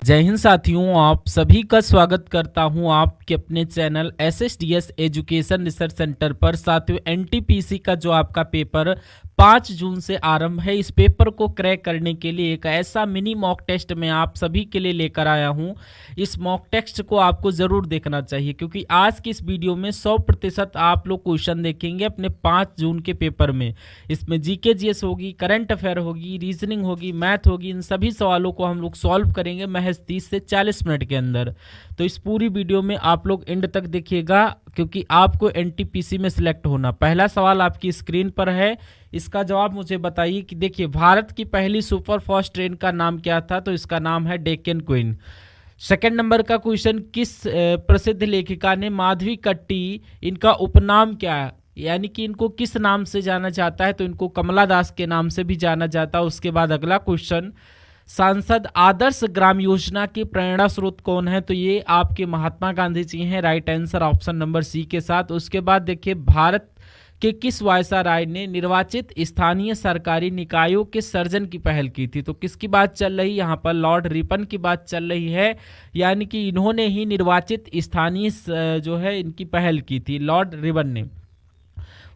जय हिंद साथियों, आप सभी का स्वागत करता हूं आपके अपने channel SSDS education research centre पर। साथियों, NTPC का जो आपका पेपर 5 जून से आरंभ है, इस पेपर को क्रैक करने के लिए एक ऐसा मिनी मॉक टेस्ट मैं आप सभी के लिए लेकर आया हूं। इस मॉक टेस्ट को आपको ज़रूर देखना चाहिए क्योंकि आज की इस वीडियो में 100% आप लोग क्वेश्चन देखेंगे अपने 5 जून के पेपर में। इसमें जीके जीएस होगी, करंट अफेयर होगी, रीजनिंग होगी, मैथ होगी। इन सभी सवालों को हम लोग सॉल्व करेंगे महज 30 से 40 मिनट के अंदर। तो इस पूरी वीडियो में आप लोग एंड तक देखिएगा क्योंकि आपको NTPC में सिलेक्ट होना। पहला सवाल आपकी स्क्रीन पर है, इसका जवाब मुझे बताइए कि देखिए, भारत की पहली सुपर फास्ट ट्रेन का नाम क्या था? तो इसका नाम है डेक्कन क्वीन। सेकंड नंबर का क्वेश्चन, किस प्रसिद्ध लेखिका ने माधवी कट्टी, इनका उपनाम क्या है, यानी कि इनको किस नाम से जाना जाता है? तो इनको कमला दास के नाम से भी जाना जाता है। उसके बाद अगला क्वेश्चन, सांसद आदर्श ग्राम योजना की प्रेरणा स्रोत कौन है? तो ये आपके महात्मा गांधी जी हैं। Right answer option number C के साथ। उसके बाद देखिए, भारत के किस वायसराय ने निर्वाचित स्थानीय सरकारी निकायों के सर्जन की पहल की थी? तो किसकी बात चल रही है यहाँ पर? लॉर्ड रिपन की बात चल रही है, यानी कि इन्होंने ही निर्वाचित स्थानीय जो है इनकी पहल की थी, लॉर्ड रिपन ने।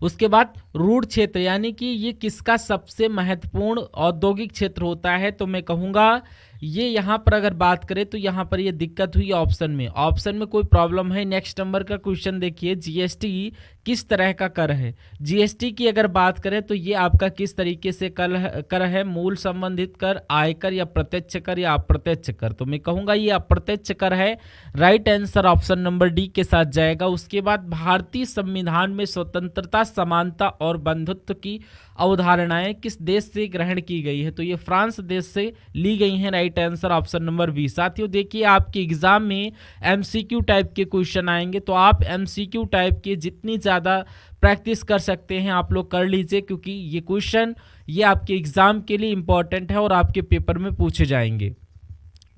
उसके बाद रूढ़ क्षेत्र, यानी कि ये किसका सबसे महत्वपूर्ण औद्योगिक क्षेत्र होता है? तो मैं कहूँगा ये यहाँ पर अगर बात करें तो यहाँ पर ये दिक्कत हुई ऑप्शन में कोई प्रॉब्लम है। नेक्स्ट नंबर का क्वेश्चन देखिए, जीएसटी किस तरह का कर है? जीएसटी की अगर बात करें तो ये आपका किस तरीके से कर है? मूल संबंधित कर, आयकर या प्रत्यक्ष कर या अप्रत्यक्ष कर? तो मैं कहूँगा ये अप्रत्यक्ष कर है। Right answer option number D के साथ जाएगा। उसके बाद भारतीय संविधान में स्वतंत्रता, समानता और बंधुत्व की अवधारणाएं किस देश से ग्रहण की गई है? तो ये फ्रांस देश से ली गई हैं। Right answer option number B. साथियों देखिए, आपके एग्जाम में MCQ टाइप के क्वेश्चन आएंगे तो आप MCQ टाइप के जितनी ज़्यादा प्रैक्टिस कर सकते हैं आप लोग कर लीजिए, क्योंकि ये क्वेश्चन ये आपके एग्जाम के लिए इंपॉर्टेंट है और आपके पेपर में पूछे जाएंगे।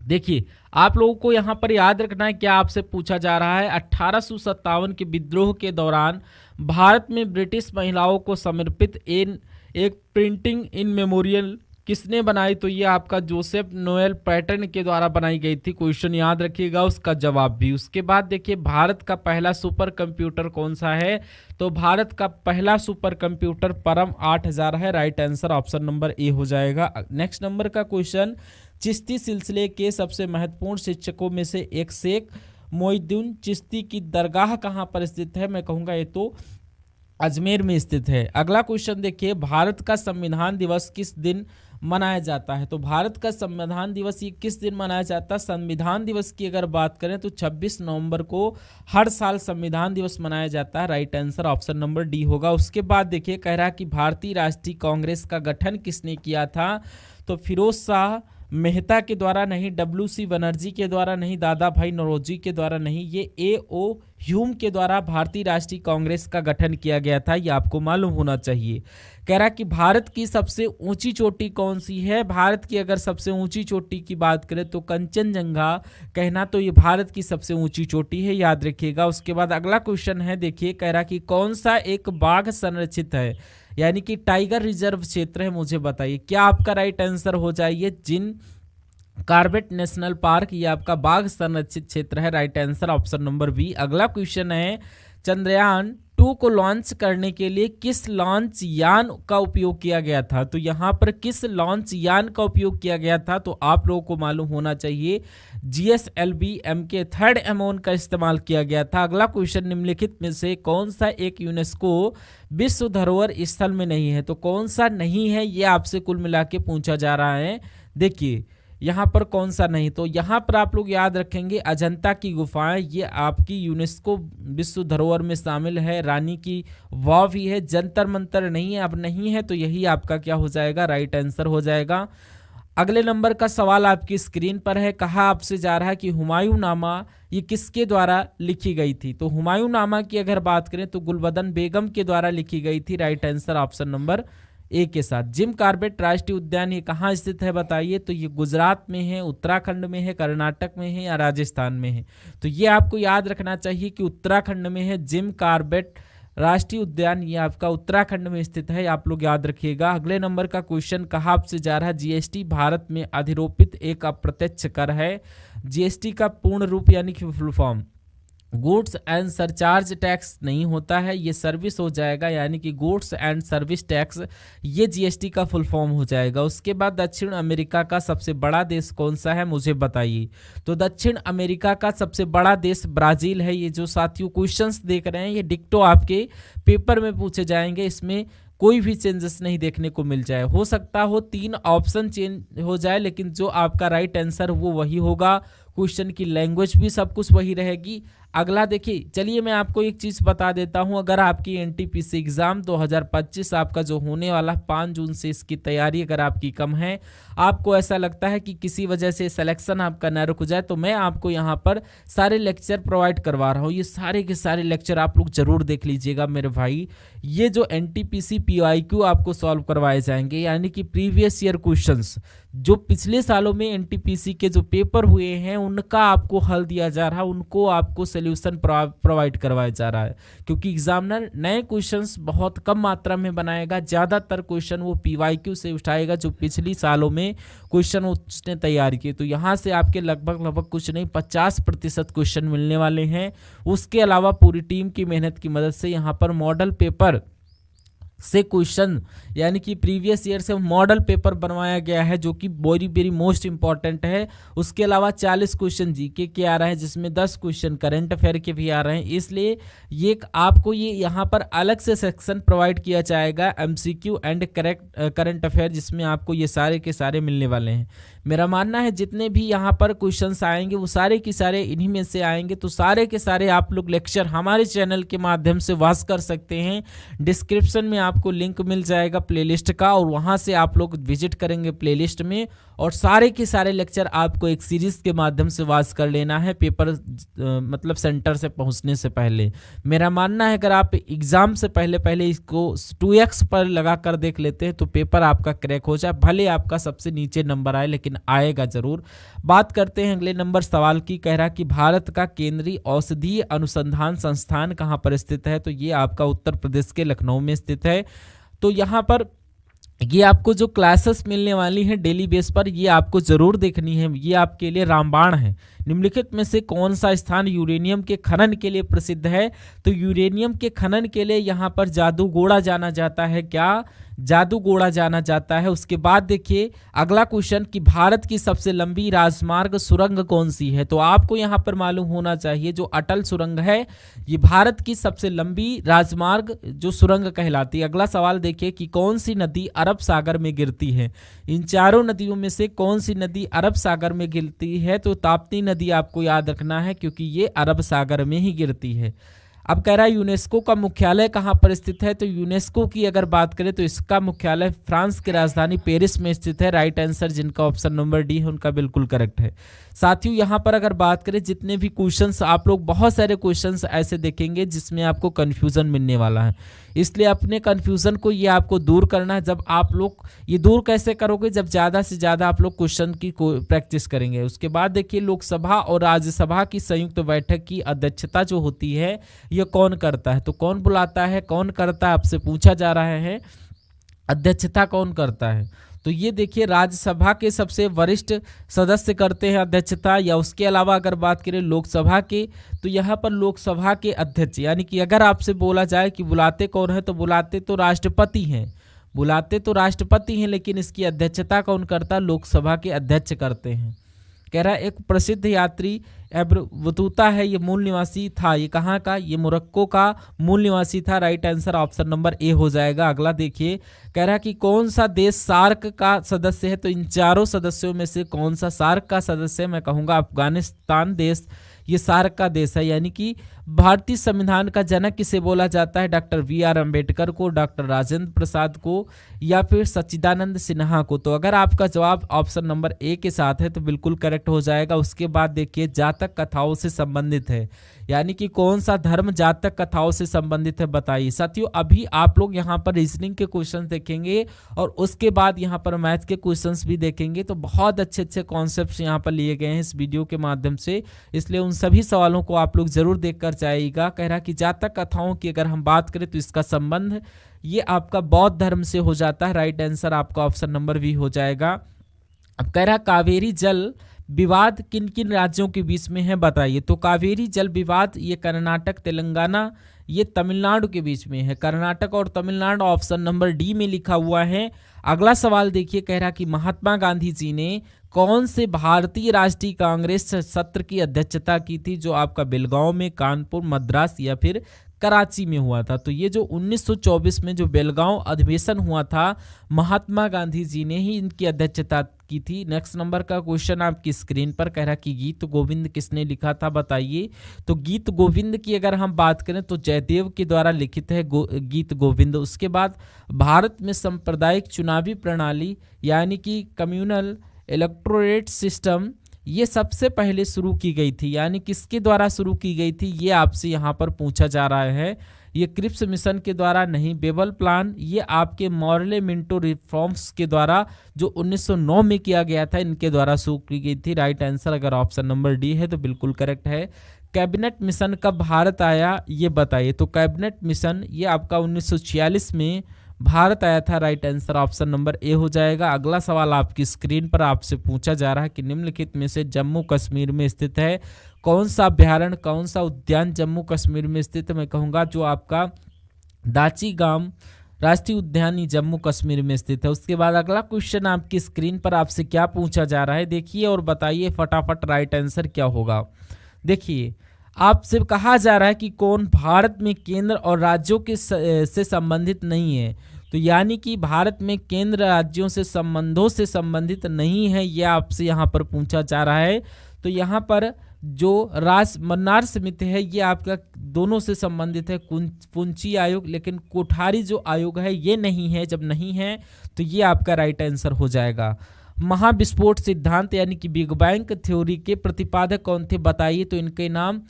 देखिए, आप लोगों को यहाँ पर याद रखना है क्या आपसे पूछा जा रहा है। 1857 के विद्रोह के दौरान भारत में ब्रिटिश महिलाओं को समर्पित एक प्रिंटिंग इन मेमोरियल किसने बनाई? तो ये आपका जोसेफ नोएल पैटर्न के द्वारा बनाई गई थी। क्वेश्चन याद रखिएगा, उसका जवाब भी। उसके बाद देखिए, भारत का पहला सुपर कंप्यूटर कौन सा है? तो भारत का पहला सुपर कंप्यूटर परम 8000 है। Right answer option number A हो जाएगा। नेक्स्ट नंबर का क्वेश्चन, चिश्ती सिलसिले के सबसे महत्वपूर्ण शिक्षकों में से एक शेख मोइनुद्दीन चिश्ती की दरगाह कहाँ पर स्थित है? मैं कहूँगा ये तो अजमेर में स्थित है। अगला क्वेश्चन देखिए, भारत का संविधान दिवस किस दिन मनाया जाता है? तो भारत का संविधान दिवस ये किस दिन मनाया जाता है? संविधान दिवस की अगर बात करें तो 26 नवंबर को हर साल संविधान दिवस मनाया जाता है। Right answer option number D होगा। उसके बाद देखिए, कह रहा है कि भारतीय राष्ट्रीय कांग्रेस का गठन किसने किया था? तो फिरोज शाह मेहता के द्वारा नहीं, WC बनर्जी के द्वारा नहीं, दादा भाई नौरोजी के द्वारा नहीं, ये A.O. ह्यूम के द्वारा भारतीय राष्ट्रीय कांग्रेस का गठन किया गया था। ये आपको मालूम होना चाहिए। कह रहा कि भारत की सबसे ऊंची चोटी कौन सी है? भारत की अगर सबसे ऊंची चोटी की बात करें तो कंचनजंगा कहना, तो ये भारत की सबसे ऊंची चोटी है, याद रखिएगा। उसके बाद अगला क्वेश्चन है, देखिए, कह रहा कि कौन सा एक बाघ संरक्षित है, यानी कि टाइगर रिजर्व क्षेत्र है? मुझे बताइए क्या आपका राइट आंसर हो जाइए। जिन कार्बेट नेशनल पार्क, ये आपका बाघ संरक्षित क्षेत्र है। Right answer option number B. अगला क्वेश्चन है, चंद्रयान 2 को लॉन्च करने के लिए किस लॉन्च यान का उपयोग किया गया था? तो यहाँ पर किस लॉन्च यान का उपयोग किया गया था? तो आप लोगों को मालूम होना चाहिए, GSLV Mk 3rd एमोन का इस्तेमाल किया गया था। अगला क्वेश्चन, निम्नलिखित में से कौन सा एक यूनेस्को विश्व धरोहर स्थल में नहीं है? तो कौन सा नहीं है, ये आपसे कुल मिला के पूछा जा रहा है। देखिए, यहाँ पर कौन सा नहीं, तो यहाँ पर आप लोग याद रखेंगे अजंता की गुफाएं, ये आपकी यूनेस्को विश्व धरोहर में शामिल है। रानी की वाव भी है। जंतर मंतर नहीं है, अब नहीं है, तो यही आपका क्या हो जाएगा? राइट आंसर हो जाएगा। अगले नंबर का सवाल आपकी स्क्रीन पर है। कहा आपसे जा रहा है कि हुमायूं नामा ये किसके द्वारा लिखी गई थी? तो हुमायूं नामा की अगर बात करें तो गुलबदन बेगम के द्वारा लिखी गई थी। Right answer option number A के साथ। जिम कार्बेट राष्ट्रीय उद्यान ये कहाँ स्थित है बताइए? तो ये गुजरात में है, उत्तराखंड में है, कर्नाटक में है या राजस्थान में है? तो ये आपको याद रखना चाहिए कि उत्तराखंड में है जिम कार्बेट राष्ट्रीय उद्यान ये आपका उत्तराखंड में स्थित है, आप लोग याद रखिएगा। अगले नंबर का क्वेश्चन कहाँ आपसे जा रहा है, जीएसटी भारत में अधिरोपित एक अप्रत्यक्ष कर है। जीएसटी का पूर्ण रूप यानी कि full form goods and surcharge tax नहीं होता है, ये सर्विस हो जाएगा, यानी कि गुड्स एंड सर्विस टैक्स, ये जीएसटी का फुल फॉर्म हो जाएगा। उसके बाद दक्षिण अमेरिका का सबसे बड़ा देश कौन सा है, मुझे बताइए। तो दक्षिण अमेरिका का सबसे बड़ा देश ब्राज़ील है। ये जो साथियों क्वेश्चंस देख रहे हैं ये डिक्टो आपके पेपर में पूछे जाएंगे, इसमें कोई भी चेंजेस नहीं देखने को मिल जाए। हो सकता हो 3 ऑप्शन चेंज हो जाए, लेकिन जो आपका राइट आंसर वो वही होगा। क्वेश्चन की लैंग्वेज भी सब कुछ वही रहेगी। अगला देखिए, चलिए मैं आपको एक चीज़ बता देता हूं, अगर आपकी एनटीपीसी एग्ज़ाम 2025 आपका जो होने वाला 5 जून से इसकी तैयारी अगर आपकी कम है, आपको ऐसा लगता है कि किसी वजह से सिलेक्शन आपका न रुक जाए, तो मैं आपको यहां पर सारे लेक्चर प्रोवाइड करवा रहा हूं। ये सारे के सारे लेक्चर आप लोग जरूर देख लीजिएगा मेरे भाई। ये जो एनटीपीसी पीआईक्यू आपको सॉल्व करवाए जाएंगे, यानी कि प्रीवियस ईयर क्वेश्चंस जो पिछले सालों में एनटीपीसी के जो पेपर हुए हैं उनका आपको हल दिया जा रहा है, उनको आपको सोल्यूशन प्रोवाइड करवाया जा रहा है। क्योंकि एग्जामिनर नए क्वेश्चंस बहुत कम मात्रा में बनाएगा, ज़्यादातर क्वेश्चन वो पीवाईक्यू से उठाएगा जो पिछली सालों में क्वेश्चन उसने तैयार किए। तो यहाँ से आपके लगभग कुछ नहीं 50% क्वेश्चन मिलने वाले हैं। उसके अलावा पूरी टीम की मेहनत की मदद से यहाँ पर मॉडल पेपर से क्वेश्चन यानी कि प्रीवियस ईयर से मॉडल पेपर बनवाया गया है, जो कि वेरी वेरी मोस्ट इंपॉर्टेंट है। उसके अलावा 40 क्वेश्चन जीके के आ रहे हैं, जिसमें 10 क्वेश्चन करंट अफेयर के भी आ रहे हैं। इसलिए ये आपको ये यहाँ पर अलग से सेक्शन प्रोवाइड किया जाएगा एमसीक्यू एंड करंट अफेयर, जिसमें आपको ये सारे के सारे मिलने वाले हैं। मेरा मानना है जितने भी यहाँ पर क्वेश्चंस आएंगे वो सारे के सारे इन्हीं में से आएंगे। तो सारे के सारे आप लोग लेक्चर हमारे चैनल के माध्यम से वॉच कर सकते हैं। डिस्क्रिप्शन में आपको लिंक मिल जाएगा प्लेलिस्ट का, और वहाँ से आप लोग विजिट करेंगे प्लेलिस्ट में, और सारे के सारे लेक्चर आपको एक सीरीज के माध्यम से वॉच कर लेना है पेपर मतलब सेंटर से पहुँचने से पहले। मेरा मानना है अगर आप एग्ज़ाम से पहले इसको 2x पर लगा कर देख लेते हैं तो पेपर आपका क्रैक हो जाए, भले आपका सबसे नीचे नंबर आए लेकिन आएगा जरूर। बात करते हैं अगले नंबर सवाल की। कह रहा कि भारत का केंद्रीय औषधीय अनुसंधान संस्थान कहाँ पर स्थित है, तो ये आपका उत्तर प्रदेश के लखनऊ में स्थित है। तो यहाँ पर ये आपको जो क्लासेस मिलने वाली हैं डेली बेस पर, ये आपको जरूर देखनी है। ये आपके लिए रामबाण है। निम्नलिखित में से कौन सा स्थान यूरेनियम के खनन के लिए प्रसिद्ध है, तो यूरेनियम के खनन के लिए यहाँ पर जादूगोड़ा जाना जाता है। क्या जादूगोड़ा जाना जाता है। उसके बाद देखिए अगला क्वेश्चन कि भारत की सबसे लंबी राजमार्ग सुरंग कौन सी है, तो आपको यहाँ पर मालूम होना चाहिए जो अटल सुरंग है ये भारत की सबसे लंबी राजमार्ग जो सुरंग कहलाती है। अगला सवाल देखिए कि कौन सी नदी अरब सागर में गिरती है। इन चारों नदियों में से कौन सी नदी अरब सागर में गिरती है, तो ताप्ती नदी आपको याद रखना है क्योंकि ये अरब सागर में ही गिरती है। अब कह रहा है यूनेस्को का मुख्यालय कहाँ पर स्थित है, तो यूनेस्को की अगर बात करें तो इसका मुख्यालय फ्रांस की राजधानी पेरिस में स्थित है। राइट आंसर जिनका ऑप्शन नंबर डी है उनका बिल्कुल करेक्ट है। साथियों यहाँ पर अगर बात करें जितने भी क्वेश्चंस आप लोग बहुत सारे क्वेश्चंस ऐसे देखेंगे जिसमें आपको कंफ्यूजन मिलने वाला है, इसलिए अपने कंफ्यूजन को ये आपको दूर करना है। जब आप लोग ये दूर कैसे करोगे, जब ज़्यादा से ज़्यादा आप लोग क्वेश्चन की प्रैक्टिस करेंगे। उसके बाद देखिए लोकसभा और राज्यसभा की संयुक्त बैठक की अध्यक्षता जो होती है ये कौन करता है, तो कौन बुलाता है कौन करता है, आपसे पूछा जा रहा है अध्यक्षता कौन करता है। तो ये देखिए राज्यसभा के सबसे वरिष्ठ सदस्य करते हैं अध्यक्षता, या उसके अलावा अगर बात करें लोकसभा के तो यहाँ पर लोकसभा के अध्यक्ष, यानी कि अगर आपसे बोला जाए कि बुलाते कौन है तो बुलाते तो राष्ट्रपति हैं, बुलाते तो राष्ट्रपति हैं, लेकिन इसकी अध्यक्षता कौन करता, लोकसभा के अध्यक्ष करते हैं। कह रहा है एक प्रसिद्ध यात्री बतूता है, ये मूल निवासी था, ये कहाँ का, ये मोरक्को का मूल निवासी था। Right answer option number A हो जाएगा। अगला देखिए कह रहा है कि कौन सा देश सार्क का सदस्य है, तो इन चारों सदस्यों में से कौन सा सार्क का सदस्य है, मैं कहूँगा अफगानिस्तान देश ये सार्क का देश है। यानी कि भारतीय संविधान का जनक किसे बोला जाता है, डॉक्टर वी.आर. अम्बेडकर को, डॉक्टर राजेंद्र प्रसाद को, या फिर सच्चिदानंद सिन्हा को। तो अगर आपका जवाब ऑप्शन नंबर ए के साथ है तो बिल्कुल करेक्ट हो जाएगा। उसके बाद देखिए जातक कथाओं से संबंधित है, यानी कि कौन सा धर्म जातक कथाओं से संबंधित है, बताइए। साथियों अभी आप लोग यहाँ पर रीजनिंग के क्वेश्चन देखेंगे और उसके बाद यहाँ पर मैथ के क्वेश्चंस भी देखेंगे। तो बहुत अच्छे अच्छे कॉन्सेप्ट्स यहाँ पर लिए गए हैं इस वीडियो के माध्यम से, इसलिए उन सभी सवालों को आप लोग जरूर देखकर जाएगा। कह रहा कि जातक कथाओं की अगर हम बात करें तो इसका संबंध ये आपका बौद्ध धर्म से हो जाता है। राइट आंसर आपका ऑप्शन नंबर बी हो जाएगा। अब कह रहा कावेरी जल विवाद किन किन राज्यों के बीच में है बताइए। तो कावेरी जल विवाद ये कर्नाटक, तेलंगाना, ये तमिलनाडु के बीच में है। कर्नाटक और तमिलनाडु ऑप्शन नंबर डी में लिखा हुआ है। अगला सवाल देखिए, कह रहा कि महात्मा गांधी जी ने कौन से भारतीय राष्ट्रीय कांग्रेस सत्र की अध्यक्षता की थी, जो आपका बेलगांव में, कानपुर, मद्रास या फिर कराची में हुआ था। तो ये जो 1924 में जो बेलगांव अधिवेशन हुआ था, महात्मा गांधी जी ने ही इनकी अध्यक्षता की थी। नेक्स्ट नंबर का क्वेश्चन आपकी स्क्रीन पर, कह रहा कि गीत गोविंद किसने लिखा था बताइए। तो गीत गोविंद की अगर हम बात करें तो जयदेव के द्वारा लिखित है गीत गोविंद। उसके बाद भारत में सांप्रदायिक चुनावी प्रणाली यानी कि कम्युनल इलेक्टोरेट सिस्टम ये सबसे पहले शुरू की गई थी, यानी किसके द्वारा शुरू की गई थी, ये आपसे यहाँ पर पूछा जा रहा है। ये क्रिप्स मिशन के द्वारा नहीं, बेबल प्लान ये आपके मॉर्ले मिंटो रिफॉर्म्स के द्वारा जो 1909 में किया गया था, इनके द्वारा शुरू की गई थी। राइट आंसर अगर ऑप्शन नंबर डी है तो बिल्कुल करेक्ट है। कैबिनेट मिशन कब भारत आया ये बताइए। तो कैबिनेट मिशन ये आपका 1946 में भारत आया था। Right answer option number A हो जाएगा। अगला सवाल आपकी स्क्रीन पर आपसे पूछा जा रहा है कि निम्नलिखित में से जम्मू कश्मीर में स्थित है कौन सा अभ्यारण्य, कौन सा उद्यान जम्मू कश्मीर में स्थित है। मैं कहूँगा जो आपका दाची गाम राष्ट्रीय उद्यान ही जम्मू कश्मीर में स्थित है। उसके बाद अगला क्वेश्चन आपकी स्क्रीन पर आपसे क्या पूछा जा रहा है देखिए और बताइए फटाफट राइट आंसर क्या होगा। देखिए आपसे कहा जा रहा है कि कौन भारत में केंद्र और राज्यों के से संबंधित नहीं है। तो यानी कि भारत में केंद्र राज्यों से संबंधों से संबंधित नहीं है, यह आपसे यहाँ पर पूछा जा रहा है। तो यहाँ पर जो मन्नार समिति है ये आपका दोनों से संबंधित है, पुंची आयोग, लेकिन कोठारी जो आयोग है ये नहीं है। जब नहीं है तो ये आपका राइट आंसर हो जाएगा। महाविस्फोट सिद्धांत यानी कि बिग बैंग थ्योरी के प्रतिपादक कौन थे बताइए। तो इनके नाम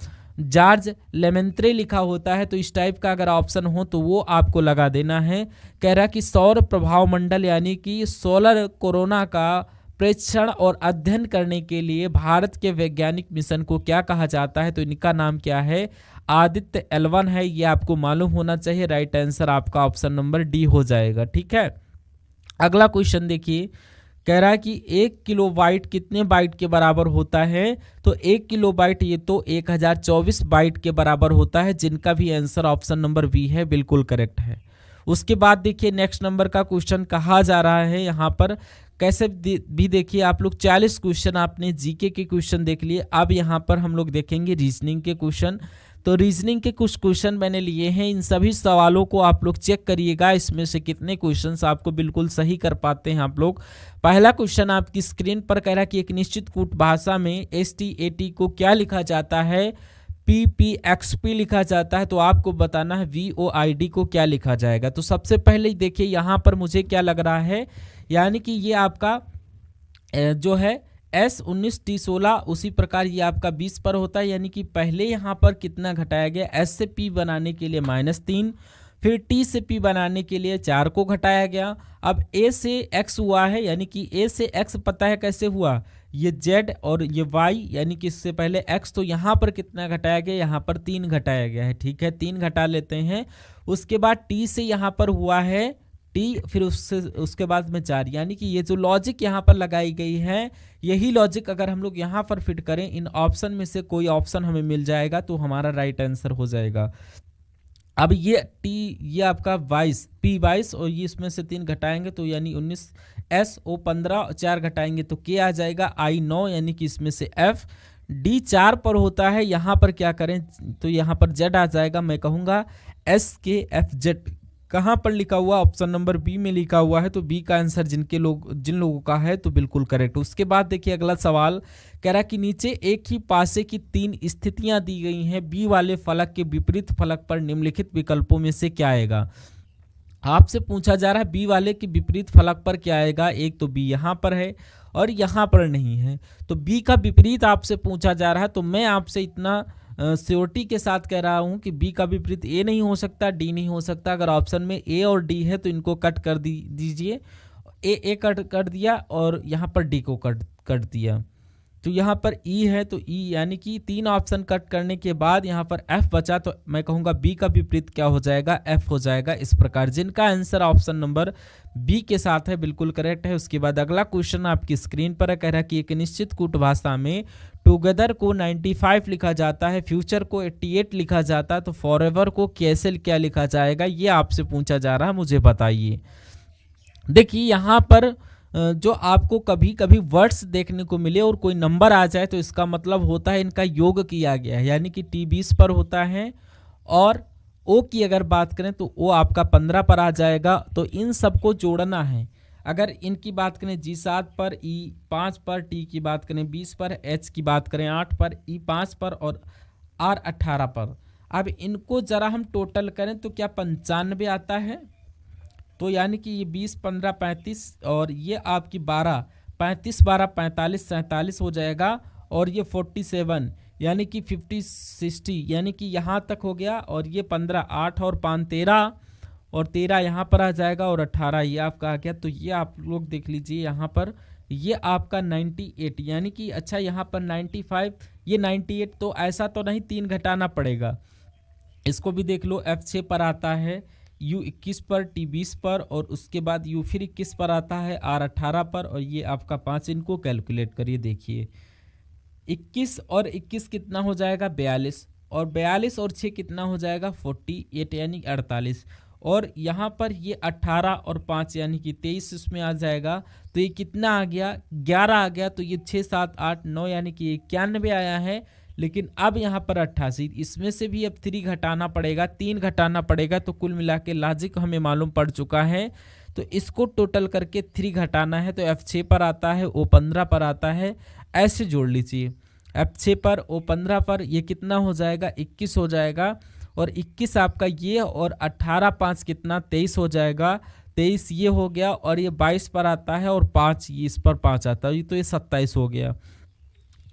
जॉर्ज लेमेंत्रे लिखा होता है। तो इस टाइप का अगर ऑप्शन हो तो वो आपको लगा देना है। कह रहा कि सौर प्रभाव मंडल यानी कि सोलर कोरोना का प्रेक्षण और अध्ययन करने के लिए भारत के वैज्ञानिक मिशन को क्या कहा जाता है। तो इनका नाम क्या है, आदित्य L1 है, ये आपको मालूम होना चाहिए। राइट आंसर आपका ऑप्शन नंबर डी हो जाएगा। ठीक है, अगला क्वेश्चन देखिए, कह रहा है कि 1 किलोबाइट कितने बाइट के बराबर होता है। तो 1 किलोबाइट ये तो 1024 बाइट के बराबर होता है, जिनका भी आंसर ऑप्शन नंबर बी है, बिल्कुल करेक्ट है। उसके बाद देखिए नेक्स्ट नंबर का क्वेश्चन कहा जा रहा है यहाँ पर कैसे भी देखिए आप लोग 40 क्वेश्चन आपने जीके के क्वेश्चन देख लिए। अब यहाँ पर हम लोग देखेंगे रीजनिंग के क्वेश्चन। तो रीजनिंग के कुछ क्वेश्चन मैंने लिए हैं, इन सभी सवालों को आप लोग चेक करिएगा, इसमें से कितने क्वेश्चंस आपको बिल्कुल सही कर पाते हैं आप लोग। पहला क्वेश्चन आपकी स्क्रीन पर कह रहा है कि एक निश्चित कूट भाषा में STAT को क्या लिखा जाता है, PPXP लिखा जाता है। तो आपको बताना है VOID को क्या लिखा जाएगा। तो सबसे पहले देखिए यहाँ पर मुझे क्या लग रहा है, यानी कि ये आपका जो है S19T16 उसी प्रकार ये आपका 20 पर होता है, यानी कि पहले यहाँ पर कितना घटाया गया, S से P बनाने के लिए -3, फिर T से P बनाने के लिए 4 को घटाया गया। अब A से X हुआ है, यानी कि A से X पता है कैसे हुआ, ये Z और ये Y यानी कि इससे पहले X। तो यहाँ पर कितना घटाया गया, यहाँ पर 3 घटाया गया है। ठीक है, 3 घटा लेते हैं। उसके बाद T से यहाँ पर हुआ है T, फिर उसके बाद में 4, यानी कि ये जो लॉजिक यहाँ पर लगाई गई है, यही लॉजिक अगर हम लोग यहाँ पर फिट करें, इन ऑप्शन में से कोई ऑप्शन हमें मिल जाएगा तो हमारा राइट आंसर हो जाएगा। अब ये T ये आपका 22 P22 और ये इसमें से 3 घटाएंगे तो यानी 19, S O 15 और 4 घटाएंगे तो K आ जाएगा, I 9 यानी कि इसमें से F, D 4 पर होता है। यहाँ पर क्या करें तो यहाँ पर Z आ जाएगा। मैं कहूँगा SKFZ कहाँ पर लिखा हुआ, ऑप्शन नंबर बी में लिखा हुआ है। तो बी का आंसर जिन लोगों का है तो बिल्कुल करेक्ट। उसके बाद देखिए अगला सवाल कह रहा कि नीचे एक ही पासे की 3 स्थितियां दी गई हैं, बी वाले फलक के विपरीत फलक पर निम्नलिखित विकल्पों में से क्या आएगा। आपसे पूछा जा रहा है बी वाले के विपरीत फलक पर क्या आएगा। एक तो बी यहाँ पर है और यहाँ पर नहीं है, तो बी का विपरीत आपसे पूछा जा रहा है। तो मैं आपसे इतना श्योरिटी के साथ कह रहा हूं कि बी का विपरीत ए नहीं हो सकता, डी नहीं हो सकता। अगर ऑप्शन में ए और डी है तो इनको कट कर दीजिए। ए कट कर दिया और यहाँ पर डी को कट दिया। तो यहाँ पर ई है, तो ई यानी कि 3 ऑप्शन कट करने के बाद यहाँ पर एफ बचा, तो मैं कहूँगा बी का विपरीत क्या हो जाएगा, एफ हो जाएगा। इस प्रकार जिनका आंसर ऑप्शन नंबर बी के साथ है बिल्कुल करेक्ट है। उसके बाद अगला क्वेश्चन आपकी स्क्रीन पर है, कह रहा है कि एक निश्चित कूट भाषा में टुगेदर को 95 लिखा जाता है, फ्यूचर को 88 लिखा जाता है, तो फॉरएवर को कैसे क्या लिखा जाएगा, ये आपसे पूछा जा रहा है, मुझे बताइए। देखिए यहाँ पर जो आपको कभी कभी वर्ड्स देखने को मिले और कोई नंबर आ जाए तो इसका मतलब होता है इनका योग किया गया है, यानी कि T20 पर होता है। और ओ की अगर बात करें तो ओ आपका 15 पर आ जाएगा, तो इन सबको जोड़ना है। अगर इनकी बात करें G7 पर, E5 पर, T की बात करें 20 पर, H की बात करें 8 पर, E5 पर और R 18 पर। अब इनको जरा हम टोटल करें तो क्या 95 आता है, तो यानी कि ये 20, 15, 35 और ये आपकी 12, 35, 12, 45, 47 हो जाएगा। और ये 47 यानी कि 50, 60 यानी कि यहाँ तक हो गया। और ये 15, 8 और 5 13 और 13 यहाँ पर आ जाएगा और 18 ये आपका आ गया। तो ये आप लोग देख लीजिए यहाँ पर ये आपका 98 यानी कि अच्छा यहाँ पर 95 ये 98, तो ऐसा तो नहीं 3 घटाना पड़ेगा। इसको भी देख लो, F6 पर आता है, U21 पर, T20 पर और उसके बाद U फिर 21 पर आता है, R 18 पर और ये आपका 5। इनको कैलकुलेट करिए, देखिए 21 और 21 कितना हो जाएगा 42 और 42 और 6 कितना हो जाएगा 48 यानी 48। और यहाँ पर ये 18 और 5 यानी कि 23 इसमें आ जाएगा। तो ये कितना आ गया 11 आ गया। तो ये 6, 7, 8, 9 यानी कि 91 आया है। लेकिन अब यहाँ पर 88, इसमें से भी अब 3 घटाना पड़ेगा, 3 घटाना पड़ेगा। तो कुल मिला के लॉजिक हमें मालूम पड़ चुका है। तो इसको टोटल करके 3 घटाना है, तो F6 पर आता है, O 15 पर आता है, ऐसे जोड़ लीजिए। F6 पर, O 15 पर ये कितना हो जाएगा 21 हो जाएगा। और 21 आपका ये और 18, 5 कितना 23 हो जाएगा। 23 ये हो गया और ये 22 पर आता है और 5 ये इस पर 5 आता है, तो ये 27 हो गया।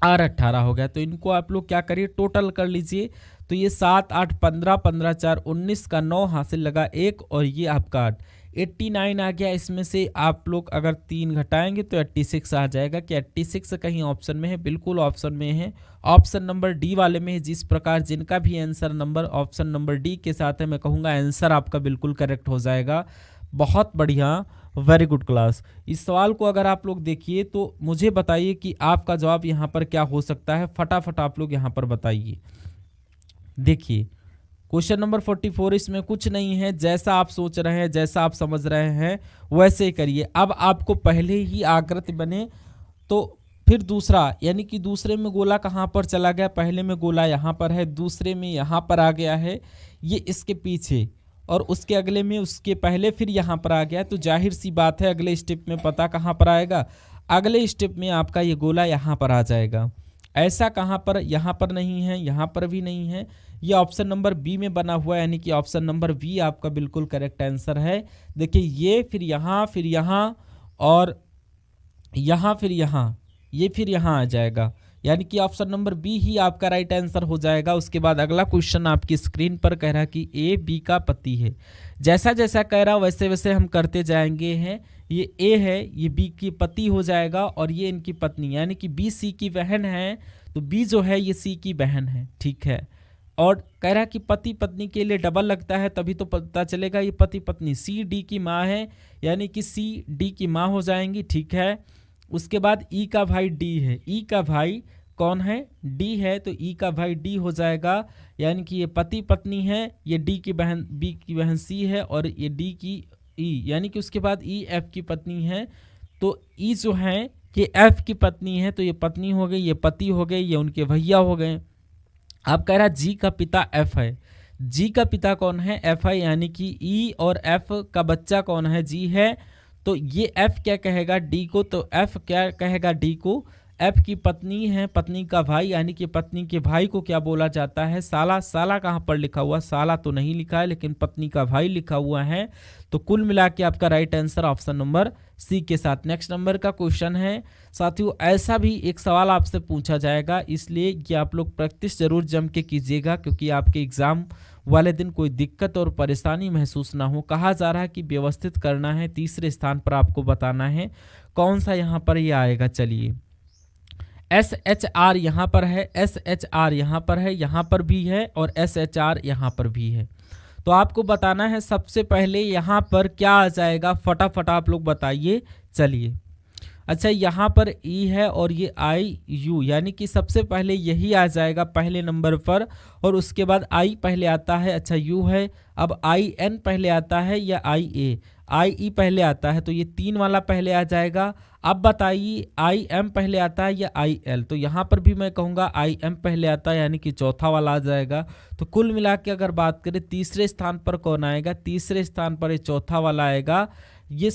R 18 हो गया। तो इनको आप लोग क्या करिए टोटल कर लीजिए। तो ये 7, 8, 15, 15, 4, 19 का 9 हासिल लगा 1 और ये आपका 8, 89 आ गया। इसमें से आप लोग अगर 3 घटाएंगे तो 86 आ जाएगा। कि 86 कहीं ऑप्शन में है, बिल्कुल ऑप्शन में है, ऑप्शन नंबर डी वाले में है। जिस प्रकार जिनका भी answer number option number D के साथ है, मैं कहूँगा आंसर आपका बिल्कुल करेक्ट हो जाएगा। बहुत बढ़िया, वेरी गुड क्लास। इस सवाल को अगर आप लोग देखिए तो मुझे बताइए कि आपका जवाब यहाँ पर क्या हो सकता है, फटाफट आप लोग यहाँ पर बताइए। देखिए क्वेश्चन नंबर 44, इसमें कुछ नहीं है, जैसा आप सोच रहे हैं, जैसा आप समझ रहे हैं वैसे ही करिए। अब आपको पहले ही आकृति बने तो फिर दूसरा, यानी कि दूसरे में गोला कहाँ पर चला गया, पहले में गोला यहाँ पर है, दूसरे में यहाँ पर आ गया है, ये इसके पीछे, और उसके अगले में उसके पहले फिर यहाँ पर आ गया। तो जाहिर सी बात है अगले स्टेप में पता कहाँ पर आएगा, अगले स्टेप में आपका ये गोला यहाँ पर आ जाएगा। ऐसा कहाँ पर, यहाँ पर नहीं है, यहाँ पर भी नहीं है, ये ऑप्शन नंबर बी में बना हुआ है, यानी कि ऑप्शन नंबर बी आपका बिल्कुल करेक्ट आंसर है। देखिए ये फिर यहाँ और यहाँ फिर यहाँ, ये फिर यहाँ आ जाएगा, यानी कि ऑप्शन नंबर बी ही आपका राइट आंसर हो जाएगा। उसके बाद अगला क्वेश्चन आपकी स्क्रीन पर कह रहा है कि ए बी का पति है। जैसा जैसा कह रहा वैसे वैसे हम करते जाएंगे हैं। ये ए है, ये बी की पति हो जाएगा और ये इनकी पत्नी, यानी कि बी सी की बहन है, तो बी जो है ये सी की बहन है, ठीक है। और कह रहा है कि पति पत्नी के लिए डबल लगता है तभी तो पता चलेगा ये पति पत्नी। सी डी की माँ है, यानी कि सी डी की माँ हो जाएंगी, ठीक है। उसके बाद ई का भाई डी है, ई का भाई कौन है, डी है, तो ई का भाई डी हो जाएगा, यानी कि ये पति पत्नी है, ये डी की बहन, बी की बहन सी है और ये डी की ई, यानी कि उसके बाद ई एफ की पत्नी है। तो ई जो है कि एफ की पत्नी है, तो ये पत्नी हो गई, ये पति हो गए, ये उनके भैया हो गए। अब कह रहा जी का पिता एफ है, जी का पिता कौन है, एफ है, यानी कि ई और एफ का बच्चा कौन है, जी है। तो ये एफ क्या कहेगा डी को, तो एफ क्या कहेगा डी को, एफ की पत्नी है, पत्नी का भाई, यानी कि पत्नी के भाई को क्या बोला जाता है, साला। साला कहाँ पर लिखा हुआ, साला तो नहीं लिखा है, लेकिन पत्नी का भाई लिखा हुआ है। तो कुल मिला के आपका right answer option number C के साथ। नेक्स्ट नंबर का क्वेश्चन है साथियों, ऐसा भी एक सवाल आपसे पूछा जाएगा, इसलिए कि आप लोग प्रैक्टिस जरूर जम के कीजिएगा, क्योंकि आपके एग्जाम वाले दिन कोई दिक्कत और परेशानी महसूस ना हो। कहा जा रहा है कि व्यवस्थित करना है, तीसरे स्थान पर आपको बताना है कौन सा यहाँ पर ये आएगा। चलिए, एस एच आर यहाँ पर है, एस एच आर यहाँ पर है, यहाँ पर भी है और एस एच आर यहाँ पर भी है। तो आपको बताना है सबसे पहले यहाँ पर क्या आ जाएगा, फटाफट आप लोग बताइए। चलिए, अच्छा यहाँ पर ई है और ये आई यू, यानी कि सबसे पहले यही आ जाएगा पहले नंबर पर, और उसके बाद आई पहले आता है। अच्छा यू है, अब आई एन पहले आता है या आई ए, आई ई पहले आता है, तो ये 3 वाला पहले आ जाएगा। अब बताइए आई एम पहले आता है या आई एल, तो यहाँ पर भी मैं कहूँगा आई एम पहले आता है, यानी कि चौथा वाला आ जाएगा। तो कुल मिला के अगर बात करें तीसरे स्थान पर कौन आएगा, तीसरे स्थान पर ये चौथा वाला आएगा। ये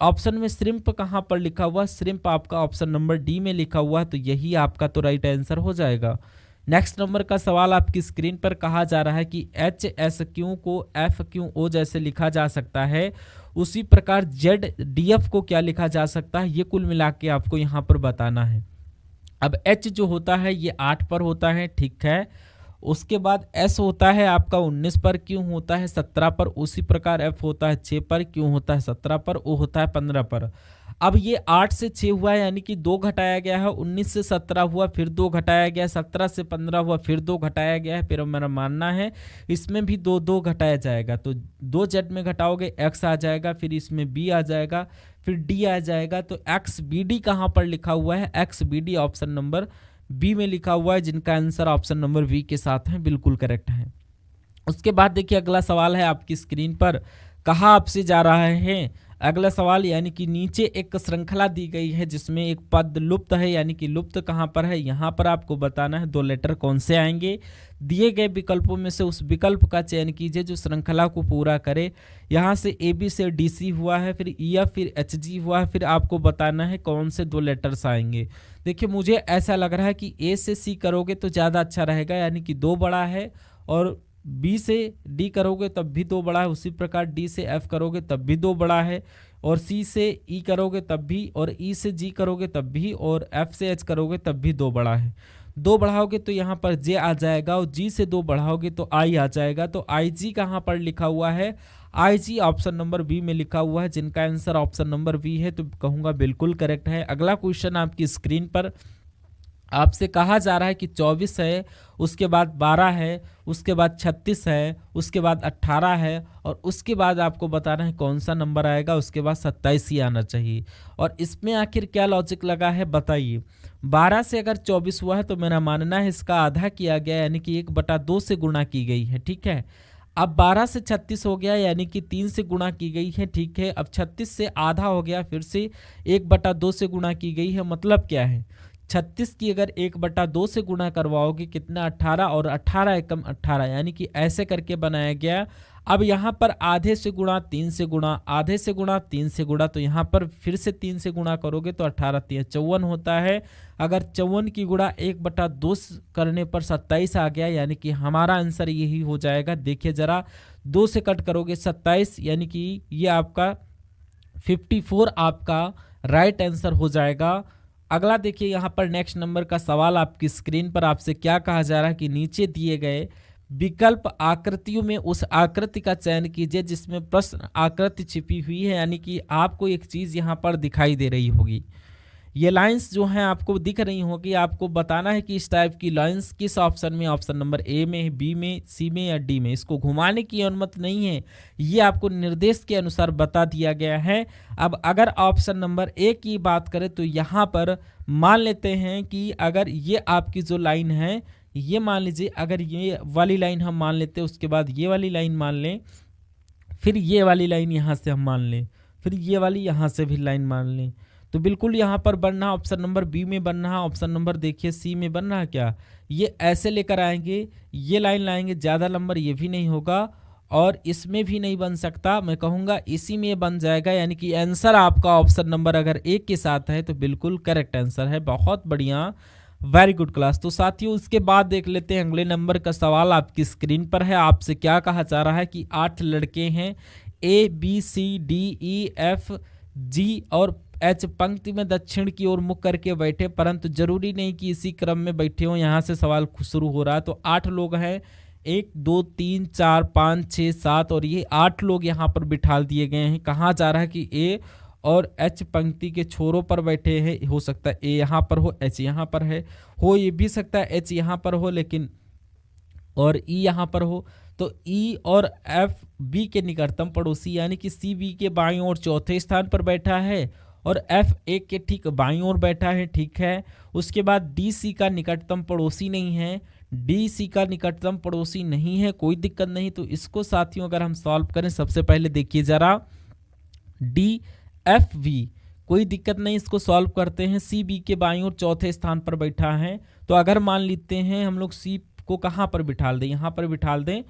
ऑप्शन में श्रिम्प कहाँ पर लिखा हुआ, श्रिम्प आपका ऑप्शन नंबर डी में लिखा हुआ है, तो यही आपका तो राइट आंसर हो जाएगा। नेक्स्ट नंबर का सवाल आपकी स्क्रीन पर कहा जा रहा है कि एच एस क्यू को एफ क्यू ओ जैसे लिखा जा सकता है, उसी प्रकार जेड डी एफ को क्या लिखा जा सकता है, ये कुल मिला के आपको यहाँ पर बताना है। अब एच जो होता है ये 8 पर होता है, ठीक है। उसके बाद एस होता है आपका 19 पर, क्यू होता है 17 पर, उसी प्रकार एफ होता है 6 पर, क्यू होता है 17 पर, ओ होता है 15 पर। अब ये 8 से 6 हुआ है, यानी कि 2 घटाया गया है, 19 से 17 हुआ, फिर 2 घटाया गया, 17 से 15 हुआ, फिर 2 घटाया गया है, फिर मेरा मानना है इसमें भी 2 घटाया जाएगा, तो 2 जेड में घटाओगे एक्स आ जाएगा, फिर इसमें बी आ जाएगा, फिर डी आ जाएगा। तो एक्स बी डी कहाँ पर लिखा हुआ है, X B D option number B में लिखा हुआ है, जिनका आंसर ऑप्शन नंबर वी के साथ है, बिल्कुल करेक्ट है। उसके बाद देखिए अगला सवाल है आपकी स्क्रीन पर, कहा आपसे जा रहा है अगला सवाल, यानी कि नीचे एक श्रृंखला दी गई है जिसमें एक पद लुप्त है, यानी कि लुप्त कहाँ पर है, यहाँ पर आपको बताना है 2 लेटर कौन से आएंगे। दिए गए विकल्पों में से उस विकल्प का चयन कीजिए जो श्रृंखला को पूरा करे। यहाँ से ए बी से डी सी हुआ है, फिर ई एफ, फिर एच जी हुआ है, फिर आपको बताना है कौन से 2 लेटर्स आएंगे। देखिए मुझे ऐसा लग रहा है कि ए से सी करोगे तो ज़्यादा अच्छा रहेगा, यानी कि 2 बड़ा है, और बी से डी करोगे तब भी 2 बड़ा है, उसी प्रकार डी से एफ करोगे तब भी 2 बड़ा है, और सी से ई करोगे तब भी, और ई से जी करोगे तब भी, और एफ से एच करोगे तब भी 2 बड़ा है। 2 बढ़ाओगे तो यहाँ पर जे आ जाएगा, और जी से 2 बढ़ाओगे तो आई आ जाएगा। तो आई जी कहाँ पर लिखा हुआ है, आई जी ऑप्शन नंबर बी में लिखा हुआ है, जिनका आंसर ऑप्शन नंबर बी है, तो कहूँगा बिल्कुल करेक्ट है। अगला क्वेश्चन आपकी स्क्रीन पर आपसे कहा जा रहा है कि 24 है, उसके बाद 12 है, उसके बाद 36 है, उसके बाद 18 है, और उसके बाद आपको बताना है कौन सा नंबर आएगा, उसके बाद 27 ही आना चाहिए। और इसमें आखिर क्या लॉजिक लगा है बताइए। 12 से अगर 24 हुआ है तो मेरा मानना है इसका आधा किया गया, यानी कि 1/2 से गुणा की गई है, ठीक है। अब 12 से 36 हो गया, यानी कि 3 से गुणा की गई है, ठीक है। अब 36 से आधा हो गया, फिर से 1/2 से गुणा की गई है, मतलब क्या है 36 की अगर 1/2 से गुणा करवाओगे कितना 18, और 18 एकम 18, यानी कि ऐसे करके बनाया गया। अब यहाँ पर आधे से गुणा 3 से गुणा, आधे से गुणा 3 से गुणा, तो यहाँ पर फिर से 3 से गुणा करोगे तो 18 3 54 होता है। अगर 54 की गुणा 1/2 करने पर 27 आ गया, यानी कि हमारा आंसर यही हो जाएगा। देखिए जरा 2 से कट करोगे 27, यानी कि ये आपका 54 आपका राइट आंसर हो जाएगा। अगला देखिए यहाँ पर नेक्स्ट नंबर का सवाल आपकी स्क्रीन पर आपसे क्या कहा जा रहा है कि नीचे दिए गए विकल्प आकृतियों में उस आकृति का चयन कीजिए जिसमें प्रश्न आकृति छिपी हुई है, यानी कि आपको एक चीज़ यहाँ पर दिखाई दे रही होगी। ये लाइंस जो हैं आपको दिख रही होगी, आपको बताना है कि इस टाइप की लाइंस किस ऑप्शन में, ऑप्शन नंबर ए में, बी में, सी में या डी में। इसको घुमाने की अनुमति नहीं है, ये आपको निर्देश के अनुसार बता दिया गया है। अब अगर ऑप्शन नंबर ए की बात करें तो यहाँ पर मान लेते हैं कि अगर ये आपकी जो लाइन है, ये मान लीजिए अगर ये वाली लाइन हम मान लेते हैं, उसके बाद ये वाली लाइन मान लें, फिर ये वाली लाइन यहाँ से हम मान लें, फिर ये वाली यहाँ से भी लाइन मान लें, तो बिल्कुल यहाँ पर बनना ऑप्शन नंबर बी में बनना, ऑप्शन नंबर देखिए सी में बन रहा है क्या, ये ऐसे लेकर आएंगे, ये लाइन लाएंगे, ज़्यादा नंबर ये भी नहीं होगा और इसमें भी नहीं बन सकता, मैं कहूँगा इसी में बन जाएगा। यानी कि आंसर आपका ऑप्शन नंबर अगर एक के साथ है तो बिल्कुल करेक्ट आंसर है। बहुत बढ़िया, वेरी गुड क्लास। तो साथियों उसके बाद देख लेते हैं अगले नंबर का सवाल आपकी स्क्रीन पर है। आपसे क्या कहा जा रहा है कि 8 लड़के हैं, A B C D E F G और एच पंक्ति में दक्षिण की ओर मुख करके बैठे, परंतु जरूरी नहीं कि इसी क्रम में बैठे हों। यहाँ से सवाल शुरू हो रहा है। तो 8 लोग हैं, 1 2 3 4 5 6 7 और ये 8 लोग यहाँ पर बिठा दिए गए हैं। कहा जा रहा है कि ए और एच पंक्ति के छोरों पर बैठे हैं, हो सकता है ए यहाँ पर हो, एच यहाँ पर है, हो ये भी सकता है एच यहाँ पर हो लेकिन और ई यहाँ पर हो। तो ई और एफ बी के निकटतम पड़ोसी यानी कि सी बी के बाईं ओर चौथे स्थान पर बैठा है और एफ ए के ठीक बाईं ओर बैठा है, ठीक है। उसके बाद डी सी का निकटतम पड़ोसी नहीं है, डी सी का निकटतम पड़ोसी नहीं है, कोई दिक्कत नहीं। तो इसको साथियों अगर हम सॉल्व करें, सबसे पहले देखिए जरा डी एफ वी, कोई दिक्कत नहीं, इसको सॉल्व करते हैं। सी बी के बाईं ओर चौथे स्थान पर बैठा है, तो अगर मान लेते हैं हम लोग सी को कहाँ पर बिठाल दें, यहाँ पर बिठाल दें,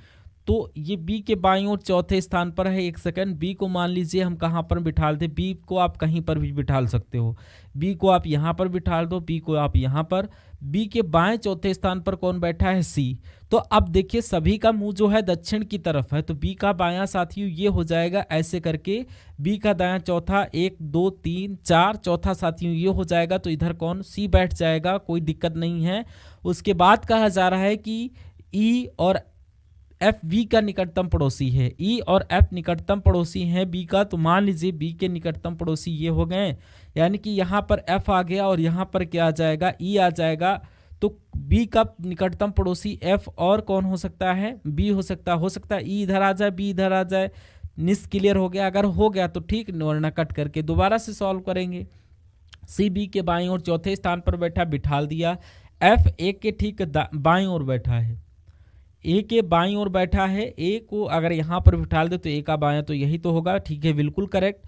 तो ये बी के बाईं ओर चौथे स्थान पर है। एक सेकंड, बी को मान लीजिए हम कहाँ पर बिठाल दें, बी को आप कहीं पर भी बिठाल सकते हो, बी को आप यहाँ पर बिठाल दो, बी को आप यहाँ पर। बी के बाएं चौथे स्थान पर कौन बैठा है, सी। तो अब देखिए सभी का मुंह जो है दक्षिण की तरफ है, तो बी का बायां साथियों ये हो जाएगा, ऐसे करके बी का दायां चौथा, 1 2 3 4 चौथा साथियों ये हो जाएगा। तो इधर कौन, सी बैठ जाएगा, कोई दिक्कत नहीं है। उसके बाद कहा जा रहा है कि ई और एफ बी का निकटतम पड़ोसी है, ई और एफ निकटतम पड़ोसी हैं बी का। तो मान लीजिए बी के निकटतम पड़ोसी ये हो गए, यानी कि यहाँ पर एफ आ गया और यहाँ पर क्या आ जाएगा, ई आ जाएगा। तो बी का निकटतम पड़ोसी एफ और कौन हो सकता है, बी हो सकता है ई इधर आ जाए, बी इधर आ जाए। निस क्लियर हो गया, अगर हो गया तो ठीक, वरना कट करके दोबारा से सॉल्व करेंगे। सी बी के बाईं ओर चौथे स्थान पर बैठा, बिठाल दिया। एफ ए के ठीक बाईं ओर बैठा है, ए के बाईं ओर बैठा है, ए को अगर यहाँ पर बिठाल दे तो ए का बायां तो यही तो होगा, ठीक है, बिल्कुल करेक्ट।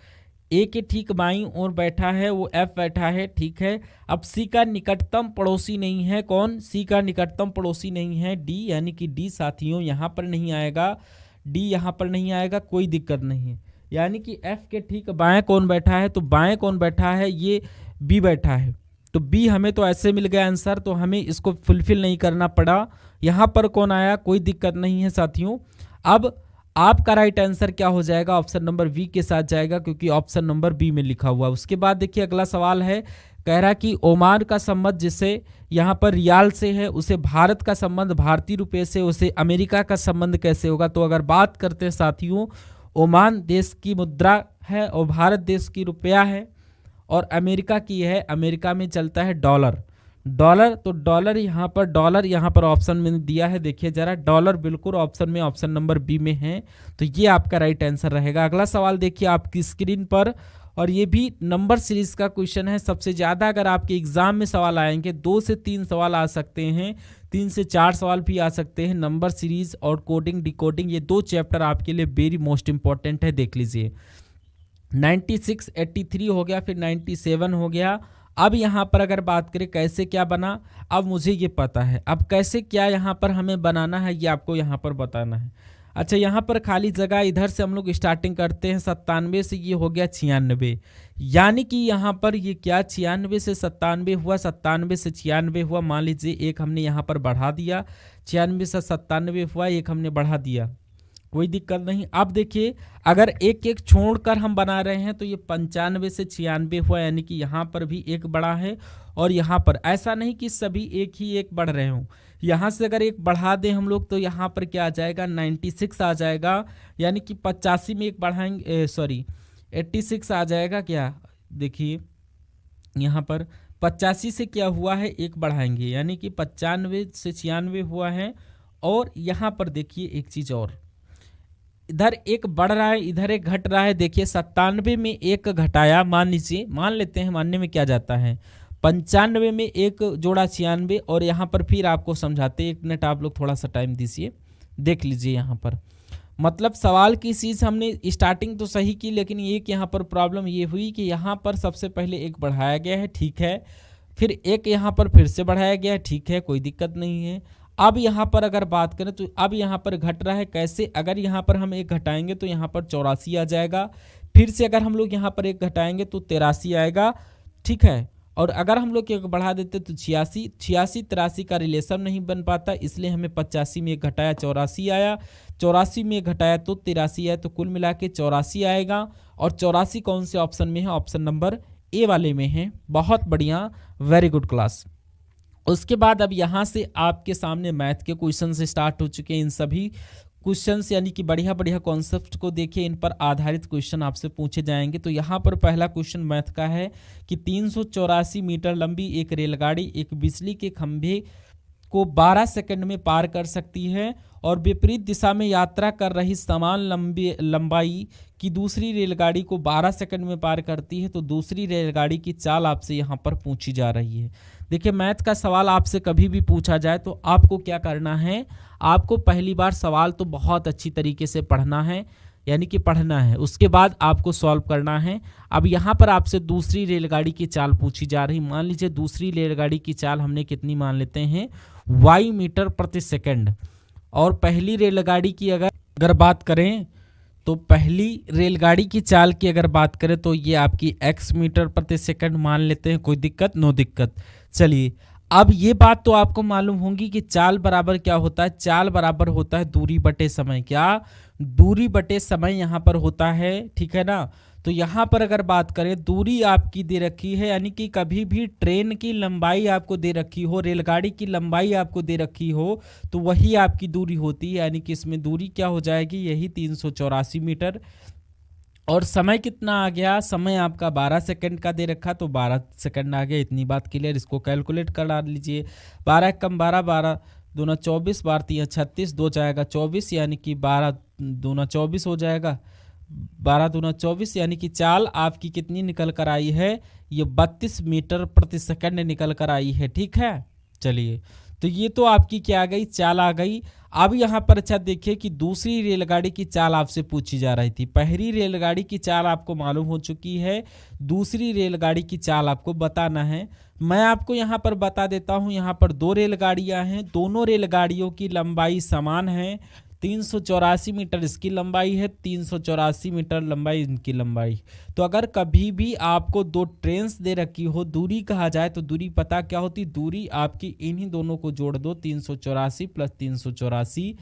ए के ठीक बाईं ओर बैठा है वो एफ बैठा है, ठीक है। अब सी का निकटतम पड़ोसी नहीं है, कौन, सी का निकटतम पड़ोसी नहीं है डी, यानी कि डी साथियों यहाँ पर नहीं आएगा, डी यहाँ पर नहीं आएगा, कोई दिक्कत नहीं है। यानी कि एफ के ठीक बाएं कौन बैठा है, तो बाएं कौन बैठा है, ये बी बैठा है। तो बी हमें तो ऐसे मिल गया आंसर, तो हमें इसको फुलफिल नहीं करना पड़ा। यहाँ पर कौन आया, कोई दिक्कत नहीं है साथियों। अब आपका राइट आंसर क्या हो जाएगा, ऑप्शन नंबर बी के साथ जाएगा, क्योंकि ऑप्शन नंबर बी में लिखा हुआ। उसके बाद देखिए अगला सवाल है, कह रहा कि ओमान का संबंध जिसे यहाँ पर रियाल से है, उसे भारत का संबंध भारतीय रुपये से, उसे अमेरिका का संबंध कैसे होगा। तो अगर बात करते हैं साथियों, ओमान देश की मुद्रा है और भारत देश की रुपया है और अमेरिका की है, अमेरिका में चलता है डॉलर। डॉलर, तो डॉलर यहाँ पर ऑप्शन में दिया है, देखिए जरा, डॉलर बिल्कुल ऑप्शन में, ऑप्शन नंबर बी में है। तो ये आपका राइट आंसर रहेगा। अगला सवाल देखिए आपकी स्क्रीन पर, और ये भी नंबर सीरीज का क्वेश्चन है। सबसे ज़्यादा अगर आपके एग्जाम में सवाल आएंगे, 2 से 3 सवाल आ सकते हैं, 3 से 4 सवाल भी आ सकते हैं। नंबर सीरीज और कोडिंग डिकोडिंग, ये 2 चैप्टर आपके लिए वेरी मोस्ट इंपॉर्टेंट है, देख लीजिए। 96, 83 हो गया, फिर 97 हो गया। अब यहाँ पर अगर बात करें कैसे क्या बना, अब मुझे ये पता है, अब कैसे क्या यहाँ पर हमें बनाना है ये आपको यहाँ पर बताना है। अच्छा, यहाँ पर खाली जगह, इधर से हम लोग स्टार्टिंग करते हैं 97 से, ये हो गया 96, यानी कि यहाँ पर ये क्या 96 से 97 हुआ, 97 से 96 हुआ। मान लीजिए एक हमने यहाँ पर बढ़ा दिया, 96 से 97 हुआ, एक हमने बढ़ा दिया, कोई दिक्कत नहीं। अब देखिए अगर एक एक छोड़कर हम बना रहे हैं तो ये 95 से 96 हुआ, यानी कि यहाँ पर भी एक बढ़ा है और यहाँ पर, ऐसा नहीं कि सभी एक ही एक बढ़ रहे हों। यहाँ से अगर एक बढ़ा दें हम लोग तो यहाँ पर क्या आ जाएगा, 96 आ जाएगा, यानी कि 85 में एक बढ़ाएंगे, 86 आ जाएगा। क्या देखिए यहाँ पर 85 से क्या हुआ है, एक बढ़ाएंगे, यानी कि 95 से 96 हुआ है। और यहाँ पर देखिए एक चीज़ और, इधर एक बढ़ रहा है, इधर एक घट रहा है। देखिए 97 में एक घटाया, मान लीजिए, मान लेते हैं, मानने में क्या जाता है, 95 में एक जोड़ा 96, और यहाँ पर फिर आपको समझाते, 1 मिनट आप लोग थोड़ा सा टाइम दीजिए, देख लीजिए। यहाँ पर मतलब सवाल की चीज़ हमने स्टार्टिंग तो सही की, लेकिन एक यहाँ पर प्रॉब्लम ये हुई कि यहाँ पर सबसे पहले एक बढ़ाया गया है, ठीक है, फिर एक यहाँ पर फिर से बढ़ाया गया है, ठीक है, कोई दिक्कत नहीं है। अब यहाँ पर अगर बात करें तो अब यहाँ पर घट रहा है, कैसे, अगर यहाँ पर हम एक घटाएंगे तो यहाँ पर 84 आ जाएगा, फिर से अगर हम लोग यहाँ पर एक घटाएंगे तो 83 आएगा, ठीक है। और अगर हम लोग एक बढ़ा देते तो 86, 83 का रिलेशन नहीं बन पाता, इसलिए हमें 85 में एक घटाया 84 आया, 84 में एक घटाया तो 83 आया, तो कुल मिला के 84 आएगा। और 84 कौन से ऑप्शन में है, ऑप्शन नंबर ए वाले में है। बहुत बढ़िया, वेरी गुड क्लास। उसके बाद अब यहाँ से आपके सामने मैथ के क्वेश्चन से स्टार्ट हो चुके हैं। इन सभी क्वेश्चंस यानी कि बढ़िया बढ़िया कॉन्सेप्ट को देखिए, इन पर आधारित क्वेश्चन आपसे पूछे जाएंगे। तो यहाँ पर पहला क्वेश्चन मैथ का है कि 384 मीटर लंबी एक रेलगाड़ी एक बिजली के खंभे को 12 सेकंड में पार कर सकती है और विपरीत दिशा में यात्रा कर रही समान लंबाई की दूसरी रेलगाड़ी को 12 सेकंड में पार करती है। तो दूसरी रेलगाड़ी की चाल आपसे यहाँ पर पूछी जा रही है। देखिए, मैथ का सवाल आपसे कभी भी पूछा जाए तो आपको क्या करना है, आपको पहली बार सवाल तो बहुत अच्छी तरीके से पढ़ना है, यानी कि पढ़ना है, उसके बाद आपको सॉल्व करना है। अब यहाँ पर आपसे दूसरी रेलगाड़ी की चाल पूछी जा रही। मान लीजिए दूसरी रेलगाड़ी की चाल हमने कितनी मान लेते हैं, y मीटर प्रति सेकंड। और पहली रेलगाड़ी की अगर बात करें तो पहली रेलगाड़ी की चाल की अगर बात करें तो ये आपकी x मीटर प्रति सेकंड मान लेते हैं। कोई दिक्कत? नो दिक्कत। चलिए, अब ये बात तो आपको मालूम होगी कि चाल बराबर क्या होता है। चाल बराबर होता है दूरी बटे समय। क्या? दूरी बटे समय यहाँ पर होता है, ठीक है ना। तो यहाँ पर अगर बात करें, दूरी आपकी दे रखी है, यानी कि कभी भी ट्रेन की लंबाई आपको दे रखी हो, रेलगाड़ी की लंबाई आपको दे रखी हो, तो वही आपकी दूरी होती है। यानी कि इसमें दूरी क्या हो जाएगी, यही 384 मीटर। और समय कितना आ गया, समय आपका 12 सेकंड का दे रखा, तो 12 सेकंड आ गया। इतनी बात क्लियर। इसको कैलकुलेट कर डाल लीजिए। 12 कम 12, 12 दूना 24, 12 3 36, 2 जाएगा 24, यानी कि 12 दूना 24 हो जाएगा। 12 दूना 24, यानी कि चाल आपकी कितनी निकल कर आई है, ये 32 मीटर प्रति सेकंड निकल कर आई है, ठीक है। चलिए, तो ये तो आपकी क्या आ गई, चाल आ गई। अब यहाँ पर अच्छा देखिए कि दूसरी रेलगाड़ी की चाल आपसे पूछी जा रही थी। पहली रेलगाड़ी की चाल आपको मालूम हो चुकी है, दूसरी रेलगाड़ी की चाल आपको बताना है। मैं आपको यहाँ पर बता देता हूँ, यहाँ पर 2 रेलगाड़ियाँ हैं, दोनों रेलगाड़ियों की लंबाई समान है। 384 मीटर इसकी लंबाई है, 384 मीटर लंबाई इनकी लंबाई। तो अगर कभी भी आपको 2 ट्रेन्स दे रखी हो, दूरी कहा जाए तो दूरी पता क्या होती, दूरी आपकी इन्हीं दोनों को जोड़ दो, 384 प्लस 384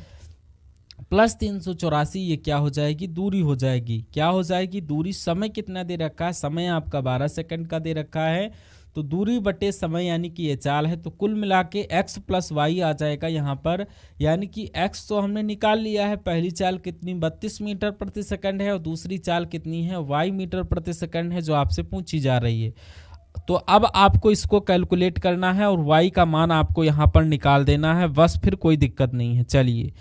प्लस 384, ये क्या हो जाएगी, दूरी हो जाएगी। क्या हो जाएगी, दूरी। समय कितना दे रखा है, समय आपका 12 सेकंड का दे रखा है, तो दूरी बटे समय यानी कि ये चाल है। तो कुल मिला के x प्लस वाई आ जाएगा यहाँ पर, यानी कि x तो हमने निकाल लिया है। पहली चाल कितनी, 32 मीटर प्रति सेकंड है, और दूसरी चाल कितनी है, y मीटर प्रति सेकंड है, जो आपसे पूछी जा रही है। तो अब आपको इसको कैलकुलेट करना है और y का मान आपको यहाँ पर निकाल देना है, बस, फिर कोई दिक्कत नहीं है। चलिए,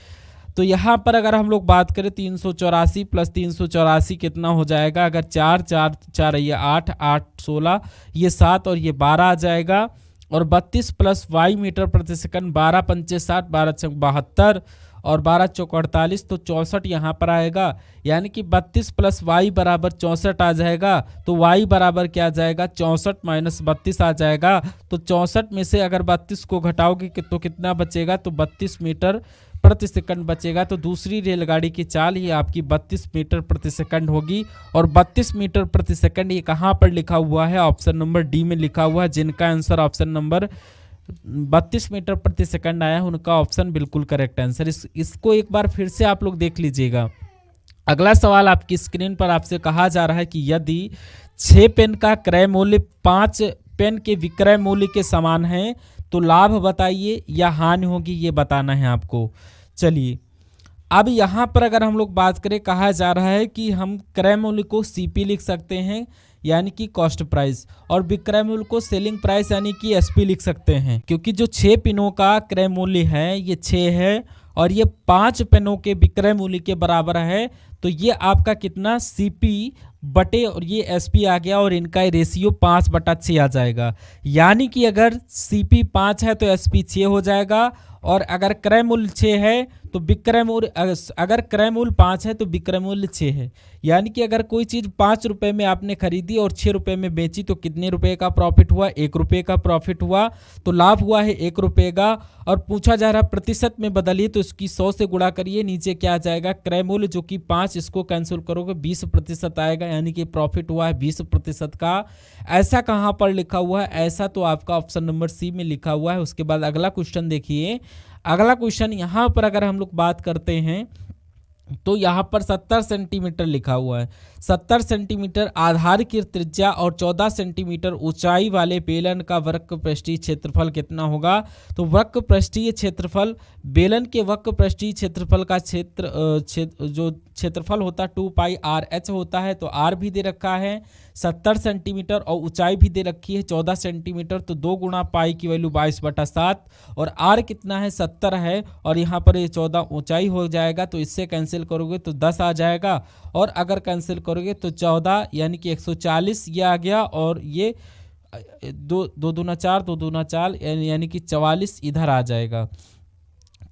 तो यहाँ पर अगर हम लोग बात करें 384 प्लस 384 कितना हो जाएगा, अगर 4 4 4 ये 8 8 16 ये 7 और ये 12 आ जाएगा। और 32 प्लस वाई मीटर प्रति सेकंड, 12 पंचे 60, 12 चौक 72 और 12 चौक 48, तो 64 यहाँ पर आएगा। यानी कि 32 प्लस वाई बराबर 64 आ जाएगा। तो वाई बराबर क्या आ जाएगा, 64 माइनस 32 आ जाएगा। तो 64 में से अगर 32 को घटाओगे तो कितना बचेगा, तो 32 मीटर प्रति सेकंड बचेगा। तो दूसरी रेलगाड़ी की चाल ये आपकी 32 मीटर प्रति सेकंड होगी। और 32 मीटर प्रति सेकंड ये कहाँ पर लिखा हुआ है, ऑप्शन नंबर डी में लिखा हुआ है। जिनका आंसर ऑप्शन नंबर 32 मीटर प्रति सेकंड आया है, उनका ऑप्शन बिल्कुल करेक्ट आंसर। इसको एक बार फिर से आप लोग देख लीजिएगा। अगला सवाल आपकी स्क्रीन पर आपसे कहा जा रहा है कि यदि 6 पेन का क्रय मूल्य 5 पेन के विक्रय मूल्य के समान है तो लाभ बताइए या हानि होगी, ये बताना है आपको। चलिए, अब यहाँ पर अगर हम लोग बात करें, कहा जा रहा है कि हम क्रय मूल्य को सीपी लिख सकते हैं, यानी कि कॉस्ट प्राइस, और विक्रय मूल्य को सेलिंग प्राइस यानी कि एसपी लिख सकते हैं। क्योंकि जो 6 पेनों का क्रय मूल्य है ये 6 है और ये 5 पेनों के विक्रय मूल्य के बराबर है, तो ये आपका कितना, सीपी बटे और ये एसपी आ गया, और इनका रेशियो 5/6 आ जाएगा। यानी कि अगर सीपी 5 है तो एसपी 6 हो जाएगा, और अगर क्रय मूल्य 6 है तो विक्रय मूल्य, अगर क्रय मूल्य 5 है तो विक्रय मूल्य 6 है। यानी कि अगर कोई चीज़ 5 रुपये में आपने खरीदी और 6 रुपये में बेची तो कितने रुपए का प्रॉफिट हुआ, 1 रुपये का प्रॉफिट हुआ। तो लाभ हुआ है 1 रुपये का। और पूछा जा रहा है प्रतिशत में बदलिए, तो इसकी 100 से गुणा करिए, नीचे क्या आ जाएगा, क्रय मूल्य जो कि 5, इसको कैंसिल करोगे 20% आएगा, यानी कि प्रॉफिट हुआ है 20% का। ऐसा कहाँ पर लिखा हुआ है, ऐसा तो आपका ऑप्शन नंबर सी में लिखा हुआ है। उसके बाद अगला क्वेश्चन देखिए। अगला क्वेश्चन यहाँ पर अगर हम लोग बात करते हैं तो यहाँ पर 70 सेंटीमीटर लिखा हुआ है। 70 सेंटीमीटर आधार की त्रिज्या और 14 सेंटीमीटर ऊंचाई वाले बेलन का वक्र पृष्ठीय क्षेत्रफल कितना होगा? तो वक्र पृष्ठीय क्षेत्रफल, बेलन के वक्र पृष्ठीय क्षेत्रफल का जो क्षेत्रफल होता है 2πr(h) होता है। तो r भी दे रखा है 70 सेंटीमीटर और ऊंचाई भी दे रखी है 14 सेंटीमीटर। तो 2 गुणा पाई की वैल्यू 22/7 और r कितना है 70 है और यहाँ पर ये 14 ऊंचाई हो जाएगा। तो इससे कैंसिल करोगे तो 10 आ जाएगा और अगर कैंसिल करोगे तो 14 यानी कि 140 ये आ गया और ये 2 दूना 4 2 दूना 4 यानी कि 44 इधर आ जाएगा।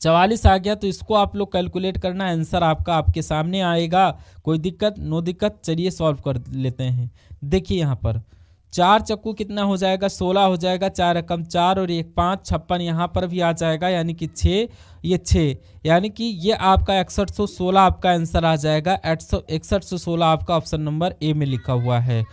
44 आ गया तो इसको आप लोग कैलकुलेट करना, आंसर आपका आपके सामने आएगा। कोई दिक्कत? नो दिक्कत। चलिए सॉल्व कर लेते हैं। देखिए यहाँ पर 4 चक्कू कितना हो जाएगा? 16 हो जाएगा। 4 रकम 4 और 1 5, 56 यहाँ पर भी आ जाएगा यानी कि 6, ये 6 यानी कि ये आपका 6116 आपका आंसर आ जाएगा। 6116 आपका ऑप्शन नंबर ए में लिखा हुआ है।